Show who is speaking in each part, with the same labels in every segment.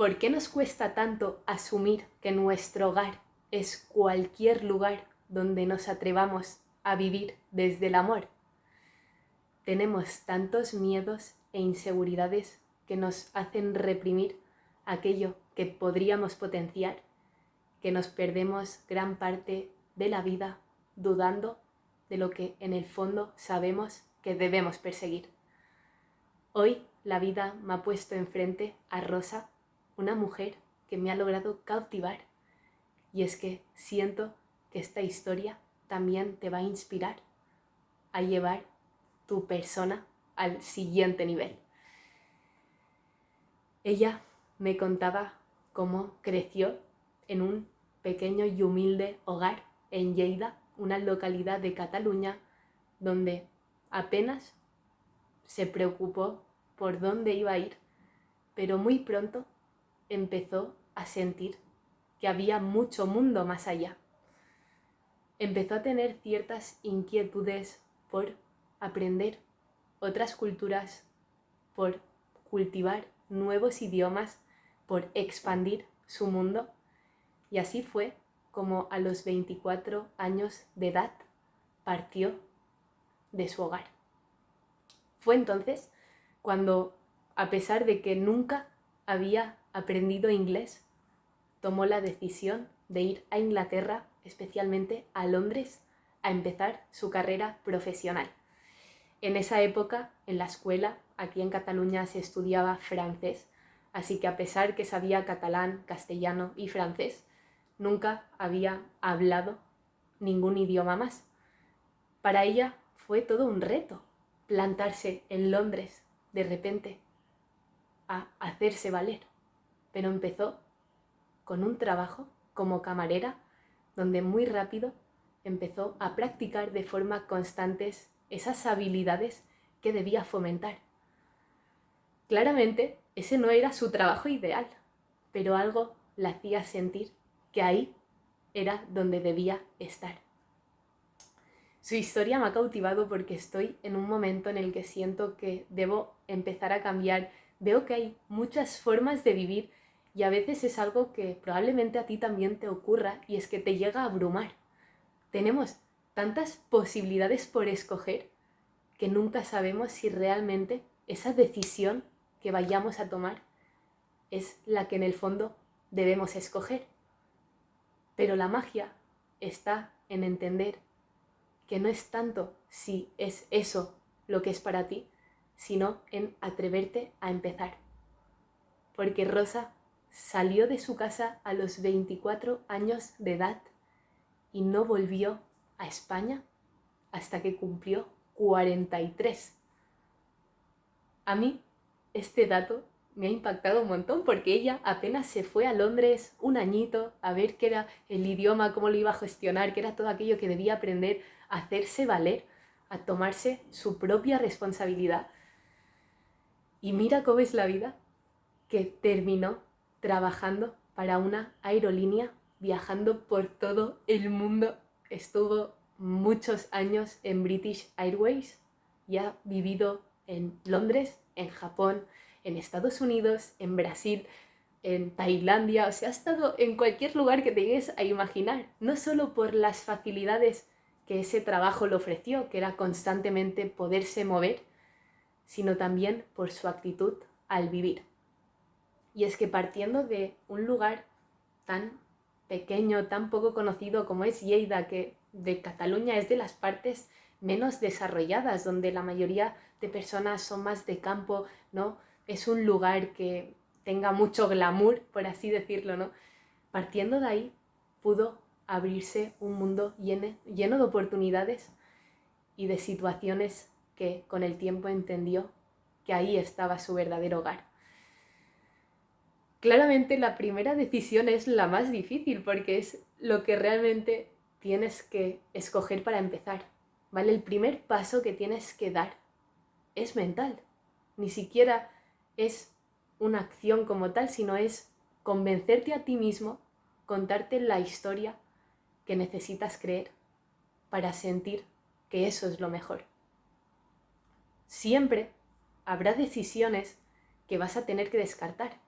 Speaker 1: ¿Por qué nos cuesta tanto asumir que nuestro hogar es cualquier lugar donde nos atrevamos a vivir desde el amor? Tenemos tantos miedos e inseguridades que nos hacen reprimir aquello que podríamos potenciar, que nos perdemos gran parte de la vida dudando de lo que en el fondo sabemos que debemos perseguir. Hoy la vida me ha puesto enfrente a Rosa, una mujer que me ha logrado cautivar, y es que siento que esta historia también te va a inspirar a llevar tu persona al siguiente nivel. Ella me contaba cómo creció en un pequeño y humilde hogar en Lleida, una localidad de Cataluña, donde apenas se preocupó por dónde iba a ir, pero muy pronto empezó a sentir que había mucho mundo más allá. Empezó a tener ciertas inquietudes por aprender otras culturas, por cultivar nuevos idiomas, por expandir su mundo, y así fue como a los 24 años de edad partió de su hogar. Fue entonces cuando, a pesar de que nunca había aprendido inglés, tomó la decisión de ir a Inglaterra, especialmente a Londres, a empezar su carrera profesional. En esa época, en la escuela, aquí en Cataluña se estudiaba francés, así que a pesar que sabía catalán, castellano y francés, nunca había hablado ningún idioma más. Para ella fue todo un reto plantarse en Londres de repente a hacerse valer, pero empezó con un trabajo como camarera donde muy rápido empezó a practicar de forma constante esas habilidades que debía fomentar. Claramente ese no era su trabajo ideal, pero algo la hacía sentir que ahí era donde debía estar. Su historia me ha cautivado porque estoy en un momento en el que siento que debo empezar a cambiar. Veo que hay muchas formas de vivir y a veces es algo que probablemente a ti también te ocurra, y es que te llega a abrumar. Tenemos tantas posibilidades por escoger que nunca sabemos si realmente esa decisión que vayamos a tomar es la que en el fondo debemos escoger. Pero la magia está en entender que no es tanto si es eso lo que es para ti, sino en atreverte a empezar. Porque Rosa salió de su casa a los 24 años de edad y no volvió a España hasta que cumplió 43. A mí este dato me ha impactado un montón porque ella apenas se fue a Londres un añito a ver qué era el idioma, cómo lo iba a gestionar, qué era todo aquello que debía aprender, a hacerse valer, a tomarse su propia responsabilidad. Y mira cómo es la vida, que terminó trabajando para una aerolínea, viajando por todo el mundo. Estuvo muchos años en British Airways y ha vivido en Londres, en Japón, en Estados Unidos, en Brasil, en Tailandia. O sea, ha estado en cualquier lugar que te llegues a imaginar, no solo por las facilidades que ese trabajo le ofreció, que era constantemente poderse mover, sino también por su actitud al vivir. Y es que partiendo de un lugar tan pequeño, tan poco conocido como es Lleida, que de Cataluña es de las partes menos desarrolladas, donde la mayoría de personas son más de campo, ¿no? Es un lugar que tenga mucho glamour, por así decirlo, ¿no? Partiendo de ahí, pudo abrirse un mundo lleno de oportunidades y de situaciones que con el tiempo entendió que ahí estaba su verdadero hogar. Claramente la primera decisión es la más difícil porque es lo que realmente tienes que escoger para empezar, ¿vale? El primer paso que tienes que dar es mental. Ni siquiera es una acción como tal, sino es convencerte a ti mismo, contarte la historia que necesitas creer para sentir que eso es lo mejor. Siempre habrá decisiones que vas a tener que descartar,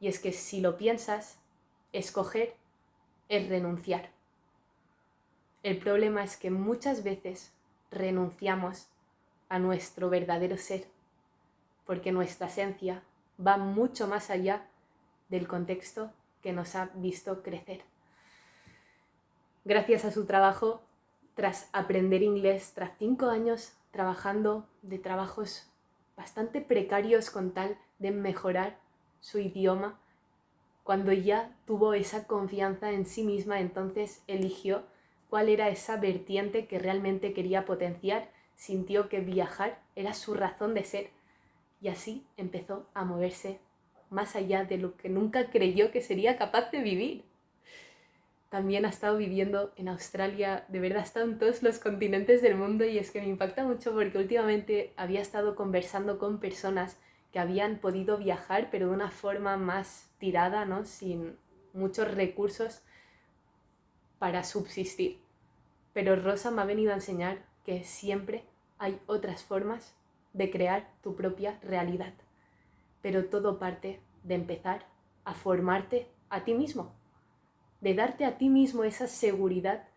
Speaker 1: Y es que si lo piensas, escoger es renunciar. El problema es que muchas veces renunciamos a nuestro verdadero ser, porque nuestra esencia va mucho más allá del contexto que nos ha visto crecer. Gracias a su trabajo, tras aprender inglés, tras 5 años trabajando de trabajos bastante precarios con tal de mejorar su idioma, cuando ya tuvo esa confianza en sí misma, entonces eligió cuál era esa vertiente que realmente quería potenciar, sintió que viajar era su razón de ser y así empezó a moverse más allá de lo que nunca creyó que sería capaz de vivir. También ha estado viviendo en Australia, de verdad ha estado en todos los continentes del mundo y es que me impacta mucho porque últimamente había estado conversando con personas que habían podido viajar pero de una forma más tirada, ¿no? Sin muchos recursos para subsistir. Pero Rosa me ha venido a enseñar que siempre hay otras formas de crear tu propia realidad. Pero todo parte de empezar a formarte a ti mismo, de darte a ti mismo esa seguridad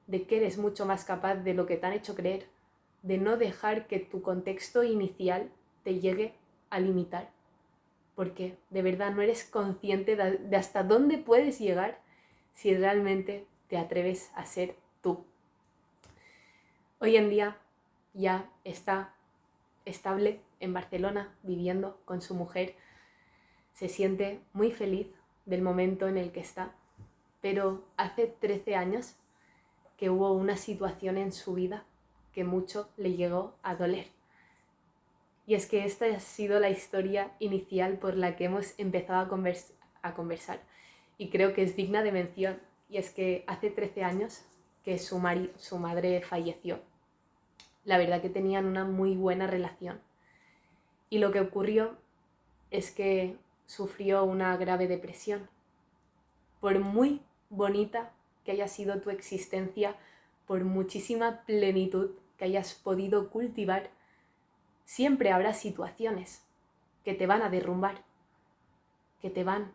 Speaker 1: de que eres mucho más capaz de lo que te han hecho creer, de no dejar que tu contexto inicial te llegue a limitar, porque de verdad no eres consciente de hasta dónde puedes llegar si realmente te atreves a ser tú. Hoy en día ya está estable en Barcelona, viviendo con su mujer. Se siente muy feliz del momento en el que está, pero hace 13 años que hubo una situación en su vida que mucho le llegó a doler. Y es que esta ha sido la historia inicial por la que hemos empezado a conversar y creo que es digna de mención. Y es que hace 13 años que su madre falleció. La verdad que tenían una muy buena relación. Y lo que ocurrió es que sufrió una grave depresión. Por muy bonita que haya sido tu existencia, por muchísima plenitud que hayas podido cultivar, siempre habrá situaciones que te van a derrumbar, que te van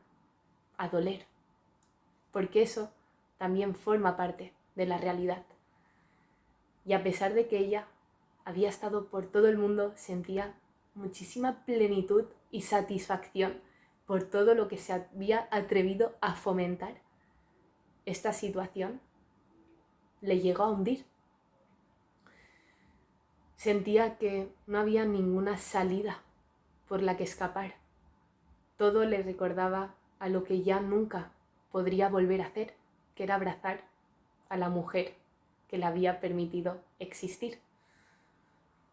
Speaker 1: a doler, porque eso también forma parte de la realidad. Y a pesar de que ella había estado por todo el mundo, sentía muchísima plenitud y satisfacción por todo lo que se había atrevido a fomentar. Esta situación le llegó a hundir. Sentía que no había ninguna salida por la que escapar. Todo le recordaba a lo que ya nunca podría volver a hacer, que era abrazar a la mujer que le había permitido existir.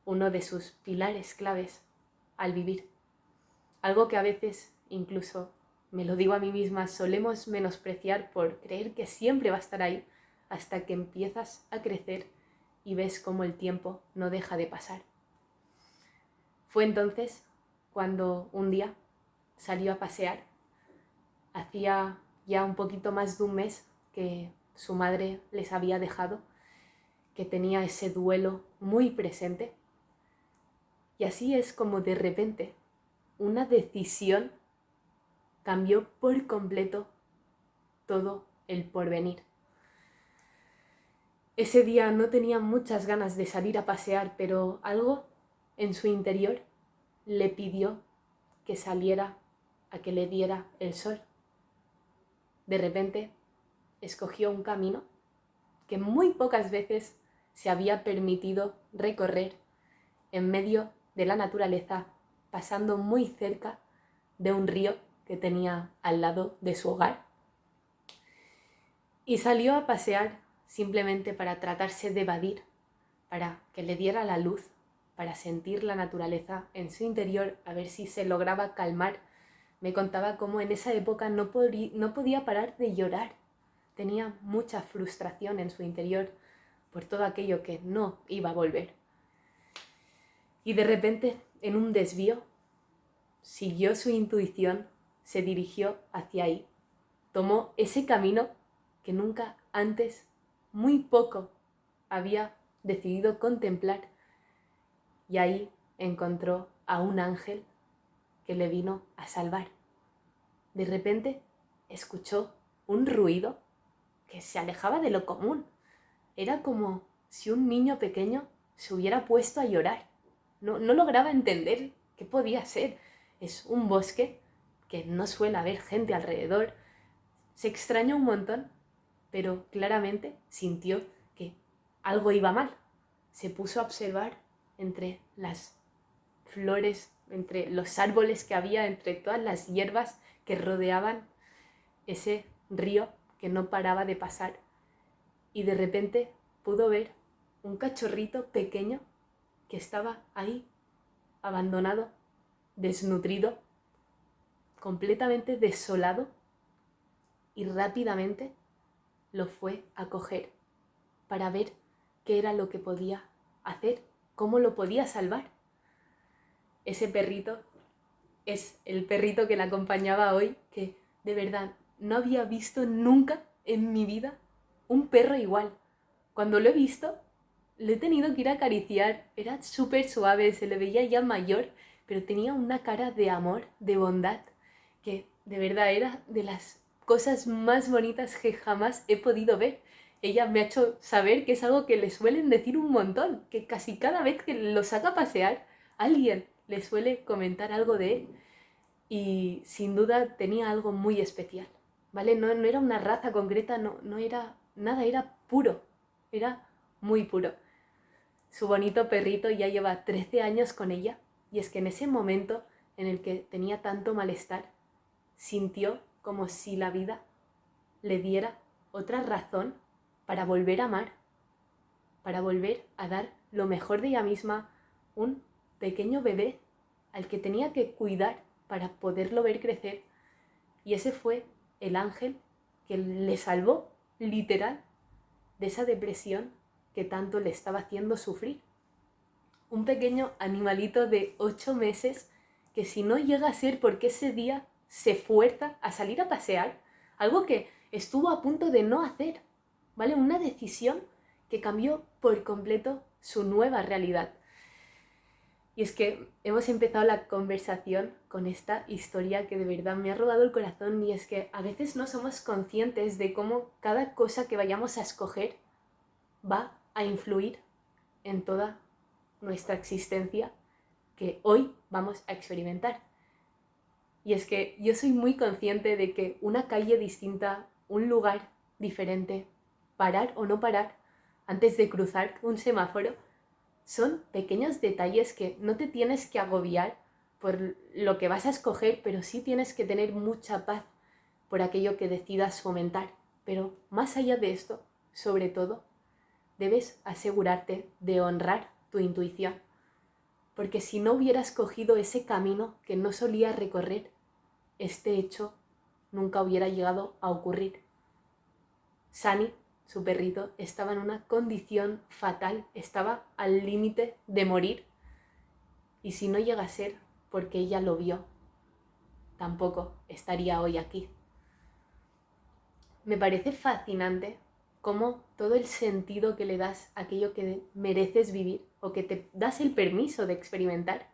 Speaker 1: Uno de sus pilares claves al vivir. Algo que a veces, incluso me lo digo a mí misma, solemos menospreciar por creer que siempre va a estar ahí hasta que empiezas a crecer y ves cómo el tiempo no deja de pasar. Fue entonces cuando un día salió a pasear. Hacía ya un poquito más de un mes que su madre les había dejado, que tenía ese duelo muy presente. Y así es como de repente una decisión cambió por completo todo el porvenir. Ese día no tenía muchas ganas de salir a pasear, pero algo en su interior le pidió que saliera a que le diera el sol. De repente escogió un camino que muy pocas veces se había permitido recorrer en medio de la naturaleza, pasando muy cerca de un río que tenía al lado de su hogar. Y salió a pasear simplemente para tratarse de evadir, para que le diera la luz, para sentir la naturaleza en su interior, a ver si se lograba calmar. Me contaba cómo en esa época no podía parar de llorar. Tenía mucha frustración en su interior por todo aquello que no iba a volver. Y de repente, en un desvío, siguió su intuición, se dirigió hacia ahí. Tomó ese camino que nunca antes, muy poco, había decidido contemplar. Y ahí encontró a un ángel que le vino a salvar. de repente escuchó un ruido que se alejaba de lo común. Era como si un niño pequeño se hubiera puesto a llorar. No lograba entender qué podía ser. Es un bosque que no suele haber gente alrededor. Se extrañó un montón, pero claramente sintió que algo iba mal. Se puso a observar entre las flores, entre los árboles que había, entre todas las hierbas que rodeaban ese río que no paraba de pasar. Y de repente pudo ver un cachorrito pequeño que estaba ahí, abandonado, desnutrido, completamente desolado, y rápidamente lo fue a coger para ver qué era lo que podía hacer, cómo lo podía salvar. Ese perrito es el perrito que la acompañaba hoy, que de verdad no había visto nunca en mi vida un perro igual. Cuando lo he visto, le he tenido que ir a acariciar. Era súper suave, se le veía ya mayor, pero tenía una cara de amor, de bondad, que de verdad era de las cosas más bonitas que jamás he podido ver. Ella me ha hecho saber que es algo que le suelen decir un montón, que casi cada vez que lo saca a pasear, alguien le suele comentar algo de él. Y sin duda tenía algo muy especial, ¿vale? No era una raza concreta, no era nada, era puro, era muy puro. Su bonito perrito ya lleva 13 años con ella, y es que en ese momento en el que tenía tanto malestar, sintió como si la vida le diera otra razón para volver a amar, para volver a dar lo mejor de ella misma, un pequeño bebé al que tenía que cuidar para poderlo ver crecer. Y ese fue el ángel que le salvó, literal, de esa depresión que tanto le estaba haciendo sufrir. Un pequeño animalito de 8 meses que, si no llega a ser porque ese día se fuerza a salir a pasear, algo que estuvo a punto de no hacer, ¿vale? Una decisión que cambió por completo su nueva realidad. Y es que hemos empezado la conversación con esta historia que de verdad me ha robado el corazón, y es que a veces no somos conscientes de cómo cada cosa que vayamos a escoger va a influir en toda nuestra existencia que hoy vamos a experimentar. Y es que yo soy muy consciente de que una calle distinta, un lugar diferente, parar o no parar antes de cruzar un semáforo, son pequeños detalles que no te tienes que agobiar por lo que vas a escoger, pero sí tienes que tener mucha paz por aquello que decidas fomentar. Pero más allá de esto, sobre todo, debes asegurarte de honrar tu intuición. Porque si no hubieras cogido ese camino que no solías recorrer, este hecho nunca hubiera llegado a ocurrir. Sunny, su perrito, estaba en una condición fatal, estaba al límite de morir, y si no llega a ser porque ella lo vio, tampoco estaría hoy aquí. Me parece fascinante cómo todo el sentido que le das a aquello que mereces vivir o que te das el permiso de experimentar,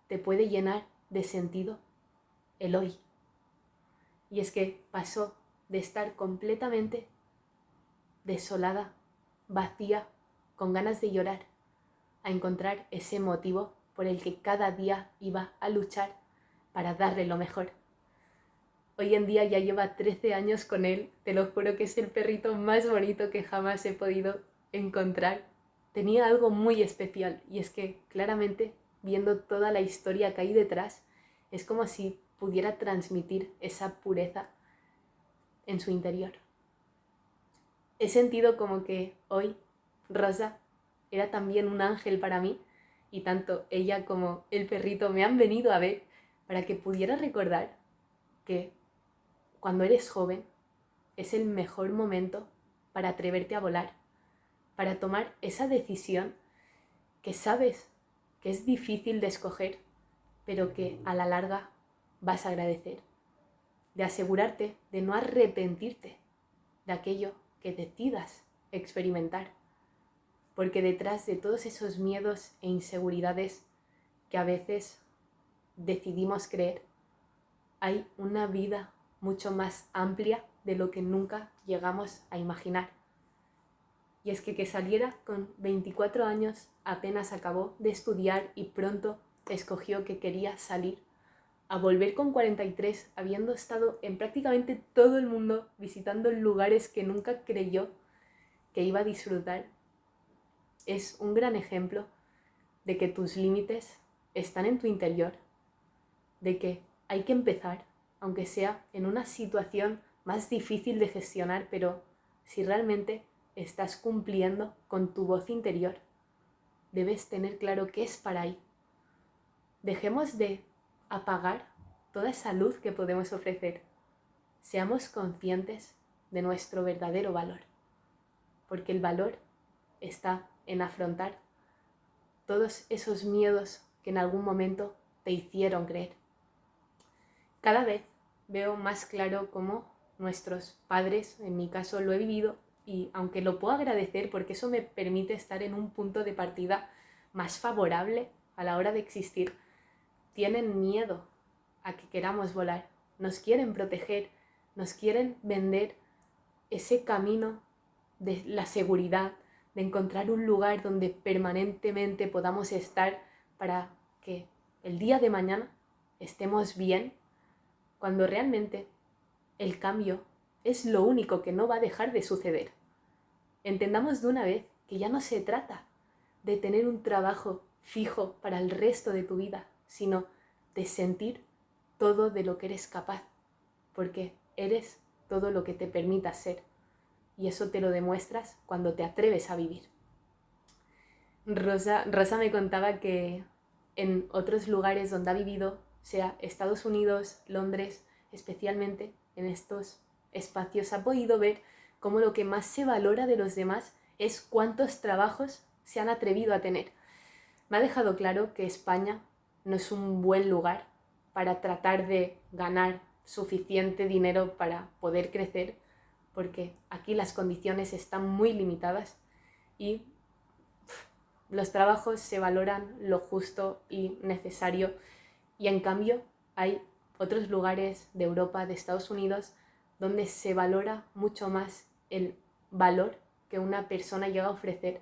Speaker 1: te puede llenar de sentido el hoy. Y es que pasó de estar completamente desolada, vacía, con ganas de llorar, a encontrar ese motivo por el que cada día iba a luchar para darle lo mejor. Hoy en día ya lleva 13 años con él, te lo juro que es el perrito más bonito que jamás he podido encontrar. Tenía algo muy especial, y es que claramente, viendo toda la historia que hay detrás, es como si pudiera transmitir esa pureza en su interior. He sentido como que hoy Rosa era también un ángel para mí, y tanto ella como el perrito me han venido a ver para que pudiera recordar que cuando eres joven es el mejor momento para atreverte a volar, para tomar esa decisión que sabes que es difícil de escoger, pero que a la larga vas a agradecer, de asegurarte de no arrepentirte de aquello que decidas experimentar, porque detrás de todos esos miedos e inseguridades que a veces decidimos creer, hay una vida mucho más amplia de lo que nunca llegamos a imaginar. Y es que saliera con 24 años apenas acabó de estudiar y pronto escogió que quería salir, a volver con 43 habiendo estado en prácticamente todo el mundo visitando lugares que nunca creyó que iba a disfrutar. Es un gran ejemplo de que tus límites están en tu interior, de que hay que empezar, aunque sea en una situación más difícil de gestionar, pero si realmente estás cumpliendo con tu voz interior, debes tener claro qué es para ahí. Dejemos de apagar toda esa luz que podemos ofrecer. Seamos conscientes de nuestro verdadero valor, porque el valor está en afrontar todos esos miedos que en algún momento te hicieron creer. Cada vez veo más claro cómo nuestros padres, en mi caso lo he vivido, y aunque lo puedo agradecer porque eso me permite estar en un punto de partida más favorable a la hora de existir, tienen miedo a que queramos volar, nos quieren proteger, nos quieren vender ese camino de la seguridad, de encontrar un lugar donde permanentemente podamos estar para que el día de mañana estemos bien, cuando realmente el cambio es lo único que no va a dejar de suceder. Entendamos de una vez que ya no se trata de tener un trabajo fijo para el resto de tu vida, sino de sentir todo de lo que eres capaz, porque eres todo lo que te permitas ser, y eso te lo demuestras cuando te atreves a vivir. Rosa me contaba que en otros lugares donde ha vivido, sea Estados Unidos, Londres, especialmente en estos espacios, ha podido ver cómo lo que más se valora de los demás es cuántos trabajos se han atrevido a tener. Me ha dejado claro que España no es un buen lugar para tratar de ganar suficiente dinero para poder crecer, porque aquí las condiciones están muy limitadas y los trabajos se valoran lo justo y necesario, y en cambio hay otros lugares de Europa, de Estados Unidos, donde se valora mucho más el valor que una persona llega a ofrecer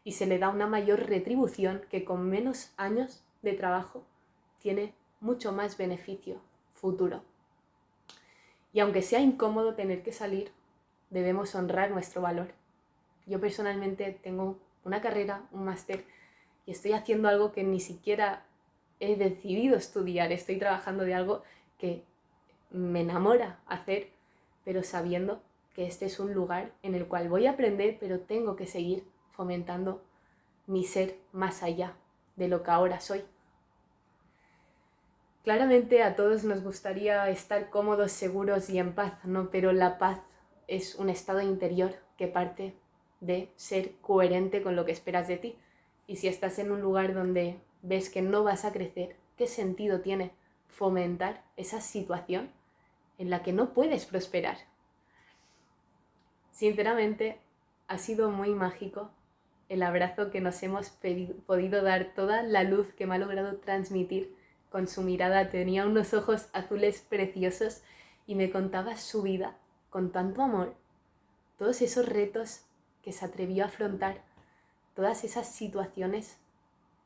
Speaker 1: y se le da una mayor retribución que con menos años de trabajo tiene mucho más beneficio futuro. Y aunque sea incómodo tener que salir, debemos honrar nuestro valor. Yo personalmente tengo una carrera, un máster, y estoy haciendo algo que ni siquiera he decidido estudiar. Estoy trabajando de algo que me enamora hacer, pero sabiendo que este es un lugar en el cual voy a aprender, pero tengo que seguir fomentando mi ser más allá de lo que ahora soy. Claramente a todos nos gustaría estar cómodos, seguros y en paz, ¿no? Pero la paz es un estado interior que parte de ser coherente con lo que esperas de ti. Y si estás en un lugar donde ves que no vas a crecer, ¿qué sentido tiene fomentar esa situación en la que no puedes prosperar? Sinceramente, ha sido muy mágico el abrazo que nos hemos podido dar, toda la luz que me ha logrado transmitir con su mirada. Tenía unos ojos azules preciosos y me contaba su vida con tanto amor, todos esos retos que se atrevió a afrontar, todas esas situaciones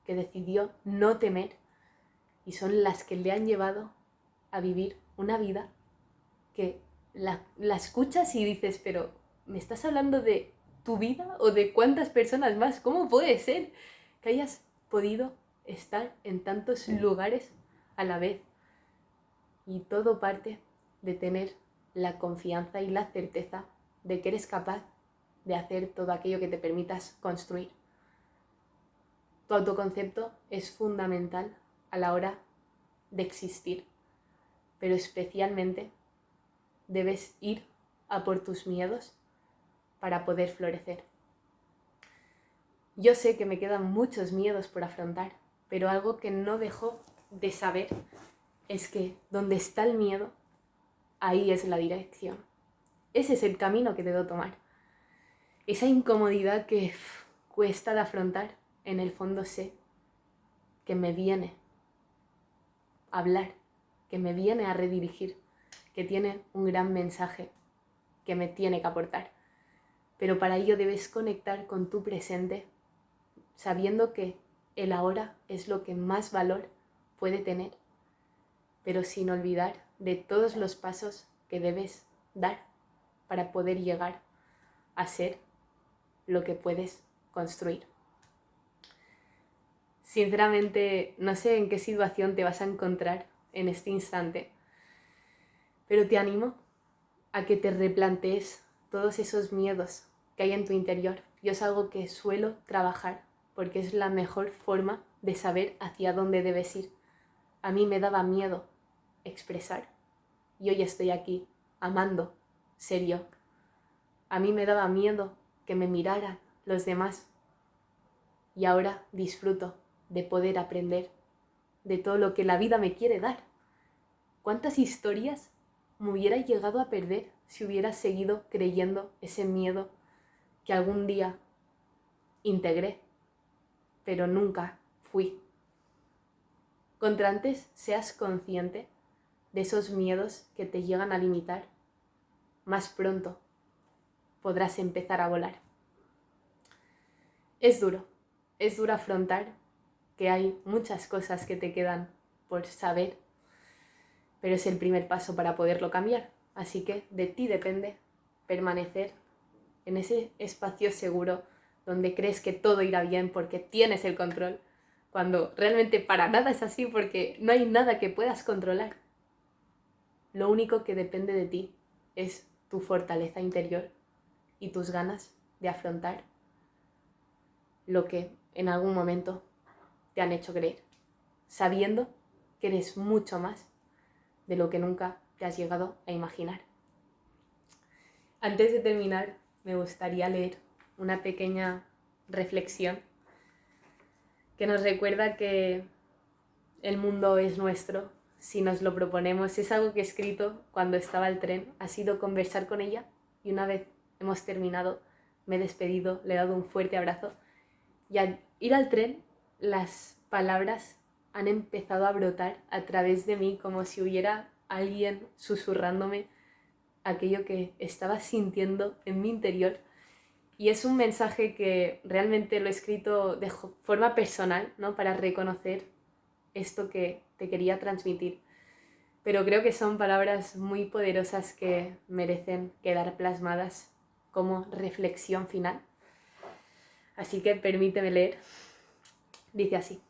Speaker 1: que decidió no temer y son las que le han llevado a vivir una vida que la escuchas y dices, pero ¿me estás hablando de tu vida o de cuántas personas más? ¿Cómo puede ser que hayas podido estar en tantos lugares a la vez? Y todo parte de tener la confianza y la certeza de que eres capaz de hacer todo aquello que te permitas construir. Tu autoconcepto es fundamental a la hora de existir, pero especialmente debes ir a por tus miedos para poder florecer. Yo sé que me quedan muchos miedos por afrontar, pero algo que no dejo de saber es que donde está el miedo, ahí es la dirección. Ese es el camino que debo tomar. Esa incomodidad que cuesta de afrontar, en el fondo sé que me viene a hablar que me viene a redirigir, que tiene un gran mensaje que me tiene que aportar. Pero para ello debes conectar con tu presente, sabiendo que el ahora es lo que más valor puede tener, pero sin olvidar de todos los pasos que debes dar para poder llegar a ser lo que puedes construir. Sinceramente, no sé en qué situación te vas a encontrar en este instante, pero te animo a que te replantees todos esos miedos que hay en tu interior. Yo es algo que suelo trabajar porque es la mejor forma de saber hacia dónde debes ir. A mí me daba miedo expresar y hoy estoy aquí amando ser yo. A mí me daba miedo que me miraran los demás y ahora disfruto de poder aprender de todo lo que la vida me quiere dar. ¿Cuántas historias me hubiera llegado a perder si hubiera seguido creyendo ese miedo que algún día integré, pero nunca fui? Contra antes seas consciente de esos miedos que te llegan a limitar, más pronto podrás empezar a volar. Es duro afrontar que hay muchas cosas que te quedan por saber, pero es el primer paso para poderlo cambiar. Así que de ti depende permanecer en ese espacio seguro donde crees que todo irá bien porque tienes el control, cuando realmente para nada es así porque no hay nada que puedas controlar. Lo único que depende de ti es tu fortaleza interior y tus ganas de afrontar lo que en algún momento te han hecho creer, sabiendo que eres mucho más de lo que nunca te has llegado a imaginar. Antes de terminar, me gustaría leer una pequeña reflexión que nos recuerda que el mundo es nuestro si nos lo proponemos. Es algo que he escrito cuando estaba el tren, ha sido conversar con ella y una vez hemos terminado, me he despedido, le he dado un fuerte abrazo y al ir al tren, las palabras han empezado a brotar a través de mí como si hubiera alguien susurrándome aquello que estaba sintiendo en mi interior. Y es un mensaje que realmente lo he escrito de forma personal, ¿no? Para reconocer esto que te quería transmitir. Pero creo que son palabras muy poderosas que merecen quedar plasmadas como reflexión final. Así que permíteme leer. Dice así: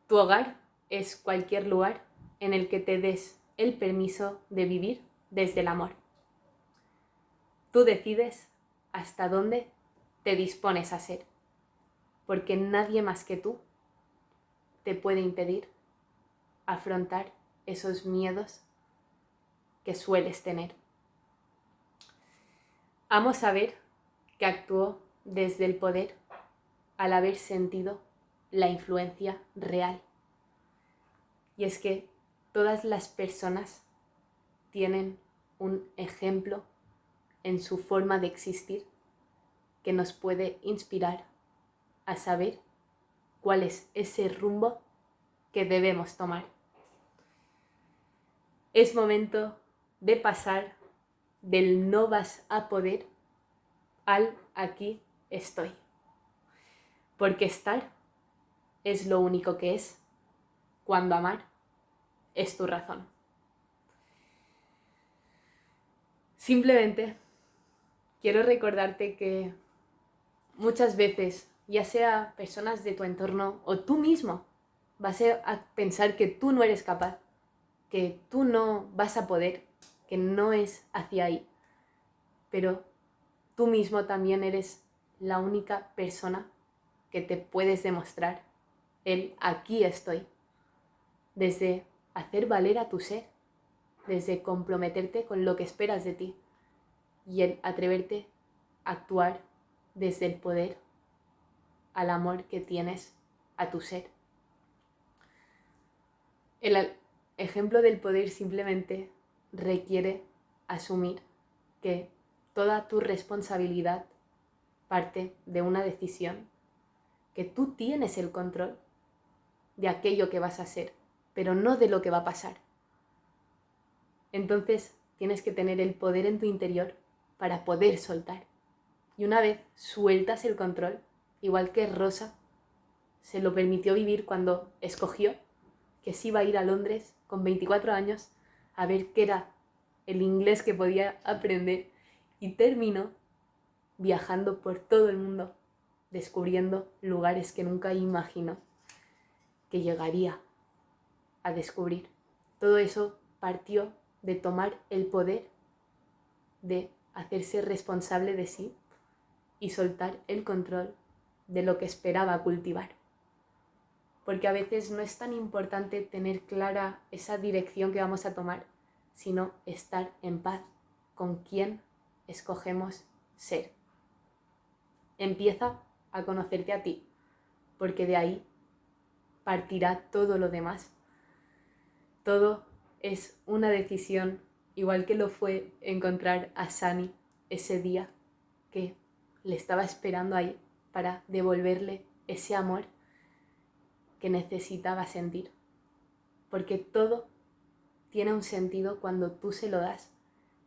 Speaker 1: tu hogar es cualquier lugar en el que te des el permiso de vivir desde el amor. Tú decides hasta dónde te dispones a ser, porque nadie más que tú te puede impedir afrontar esos miedos que sueles tener. Amo saber que actuó desde el poder al haber sentido la influencia real. Y es que todas las personas tienen un ejemplo en su forma de existir que nos puede inspirar a saber cuál es ese rumbo que debemos tomar. Es momento de pasar del no vas a poder al aquí estoy. Porque estar es lo único que es cuando amar es tu razón. Simplemente quiero recordarte que muchas veces, ya sea personas de tu entorno o tú mismo, vas a pensar que tú no eres capaz, que tú no vas a poder, que no es hacia ahí. Pero tú mismo también eres la única persona que te puedes demostrar el aquí estoy. Desde hacer valer a tu ser, desde comprometerte con lo que esperas de ti y el atreverte a actuar desde el poder al amor que tienes a tu ser. El ejemplo del poder simplemente requiere asumir que toda tu responsabilidad parte de una decisión, que tú tienes el control de aquello que vas a ser pero no de lo que va a pasar. Entonces tienes que tener el poder en tu interior para poder soltar. Y una vez sueltas el control, igual que Rosa se lo permitió vivir cuando escogió que se iba a ir a Londres con 24 años a ver qué era el inglés que podía aprender, y terminó viajando por todo el mundo, descubriendo lugares que nunca imaginó que llegaría a descubrir. Todo eso partió de tomar el poder, de hacerse responsable de sí y soltar el control de lo que esperaba cultivar. Porque a veces no es tan importante tener clara esa dirección que vamos a tomar, sino estar en paz con quién escogemos ser. Empieza a conocerte a ti, porque de ahí partirá todo lo demás. Todo es una decisión, igual que lo fue encontrar a Sunny ese día que le estaba esperando ahí para devolverle ese amor que necesitaba sentir. Porque todo tiene un sentido cuando tú se lo das,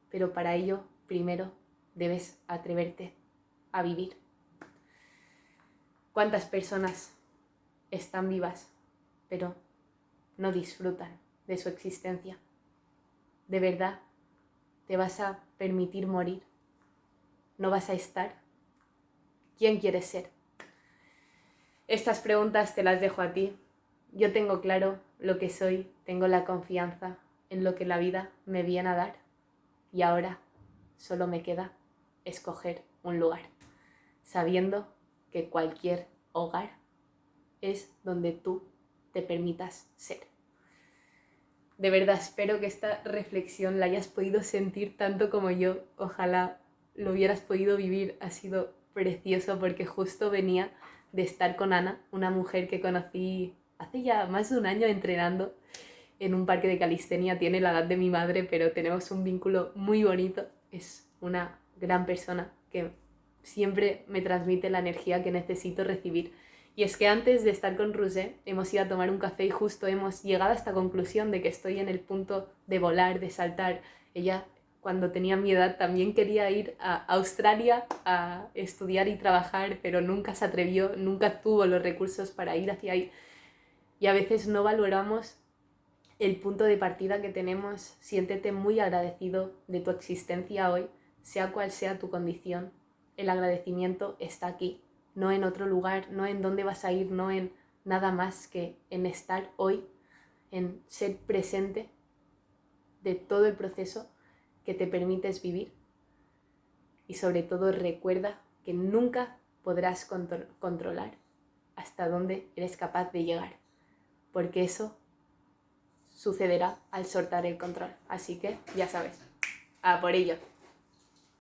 Speaker 1: pero para ello primero debes atreverte a vivir. ¿Cuántas personas están vivas, pero no disfrutan de su existencia? ¿De verdad te vas a permitir morir? ¿No vas a estar? ¿Quién quieres ser? Estas preguntas te las dejo a ti. Yo tengo claro lo que soy, tengo la confianza en lo que la vida me viene a dar, y ahora solo me queda escoger un lugar, sabiendo que cualquier hogar es donde tú te permitas ser. De verdad espero que esta reflexión la hayas podido sentir tanto como yo. Ojalá lo hubieras podido vivir. Ha sido precioso porque justo venía de estar con Ana, una mujer que conocí hace ya más de un año entrenando en un parque de calistenia. Tiene la edad de mi madre, pero tenemos un vínculo muy bonito. Es una gran persona que siempre me transmite la energía que necesito recibir. Y es que antes de estar con Roser hemos ido a tomar un café y justo hemos llegado a esta conclusión de que estoy en el punto de volar, de saltar. Ella, cuando tenía mi edad, también quería ir a Australia a estudiar y trabajar, pero nunca se atrevió, nunca tuvo los recursos para ir hacia ahí. Y a veces no valoramos el punto de partida que tenemos. Siéntete muy agradecido de tu existencia hoy, sea cual sea tu condición. El agradecimiento está aquí, no en otro lugar, no en dónde vas a ir, no en nada más que en estar hoy, en ser presente de todo el proceso que te permites vivir. Y sobre todo recuerda que nunca podrás controlar hasta dónde eres capaz de llegar, porque eso sucederá al soltar el control. Así que ya sabes, a por ello.